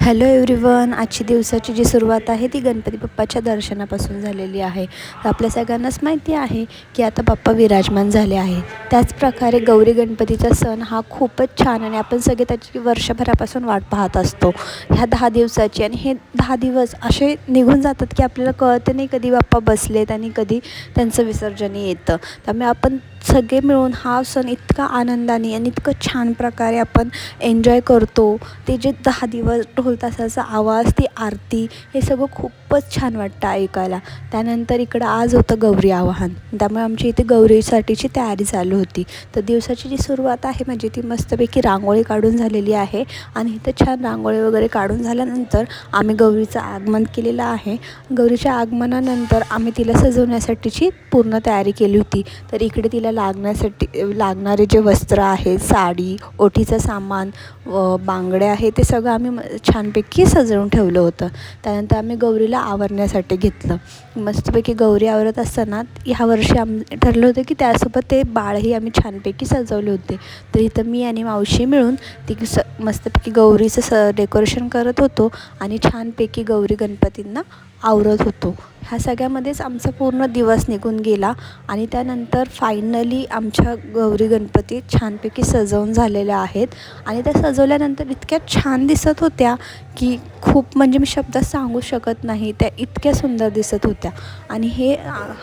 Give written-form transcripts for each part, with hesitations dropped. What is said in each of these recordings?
Hello everyone. आजची दिवसाची जी सुरुवात आहे ती गणपती बाप्पाच्या दर्शनापासून झालेली आहे. तर आपल्या सगळ्यांनाच माहिती आहे की आता बाप्पा विराजमान झाले आहे. त्याचप्रकारे गौरी गणपतीचा सण हा खूपच छान आणि आपण सगळे त्याची वर्षभरापासून वाट पाहत असतो ह्या 10 दिवसाची. आणि हे 10 दिवस असे निघून जातात की आपल्याला कळतं नाही कधी बाप्पा बसलेत आणि कधी त्यांचं विसर्जन येतं. त्यामुळे आपण सगळे मिळून हा सण इतका आनंदाने आणि इतकं छान प्रकारे आपण एन्जॉय करतो. ते जे 10 दिवस ढोल ताशाचा आवाज, ती आरती, हे सगळं खूपच छान वाटतं ऐकायला. त्यानंतर इकडं आज होतं गौरी आवाहन, त्यामुळे आमची इथे गौरीसाठीची तयारी चालू होती. तर दिवसाची जी सुरुवात आहे म्हणजे ती मस्तपैकी रांगोळी काढून झालेली आहे. आणि इथं छान रांगोळी वगैरे काढून झाल्यानंतर आम्ही गौरीचं आगमन केलेलं आहे. गौरीच्या आगमनानंतर आम्ही तिला सजवण्यासाठीची पूर्ण तयारी केली होती. तर इकडे तिला लागणारे जे वस्त्र आहेत, साडी, ओटीचं सामान, बांगड्या आहे, ते सगळं आम्ही छानपैकी सजवून ठेवलं होतं. त्यानंतर आम्ही गौरीला आवरण्यासाठी घेतलं. मस्तपैकी गौरी आवरत असताना ह्या वर्षी ठरलं होतं की त्यासोबत ते बाळही आम्ही छानपैकी सजवले होते. तर इथं मी आणि मावशी मिळून ती मस्तपैकी गौरीचं डेकोरेशन करत होतो आणि छानपैकी गौरी गणपतींना आवरत होतो. ह्या सगळ्यामध्येच आमचा पूर्ण दिवस निघून गेला. आणि त्यानंतर फायनली आमच्या गौरी गणपती छानपैकी सजवून झालेल्या आहेत. आणि त्या सजवल्यानंतर इतक्या छान दिसत होत्या की खूप, म्हणजे मी शब्दात सांगू शकत नाही, त्या इतक्या सुंदर दिसत होत्या. आणि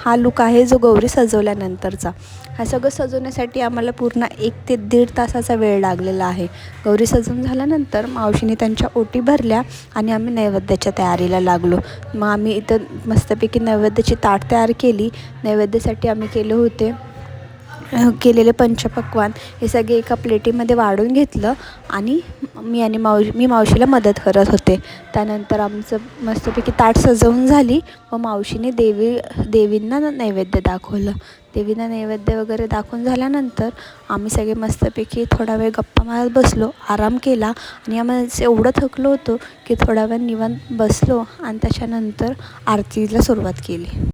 हा लूक आहे जो गौरी सजवल्यानंतरचा. हा सगळं सजवण्यासाठी आम्हाला पूर्ण 1 ते 1.5 तासाचा वेळ लागलेला आहे. गौरी सजवून झाल्यानंतर मावशीने त्यांच्या ओटी भरल्या आणि आम्ही नैवेद्याच्या तयारीला लागलो. मग आम्ही इथं मस्तपैकी नैवेद्याची ताट तयार केली. नैवेद्यासाठी आम्ही केलेले पंचपक्वान्न हे सगळे एका प्लेटीमध्ये वाढून घेतलं आणि मी मावशीला मदत करत होते. त्यानंतर आमचं मस्तपैकी ताट सजवून झाली व मावशीने देवींना नैवेद्य दाखवलं. देवींना नैवेद्य वगैरे दाखवून झाल्यानंतर आम्ही सगळे मस्तपैकी थोडा वेळ गप्पा मारत बसलो, आराम केला. आणि आम्हाला एवढं थकलो होतो की थोडा वेळ निवांत बसलो आणि त्याच्यानंतर आरतीला सुरुवात केली.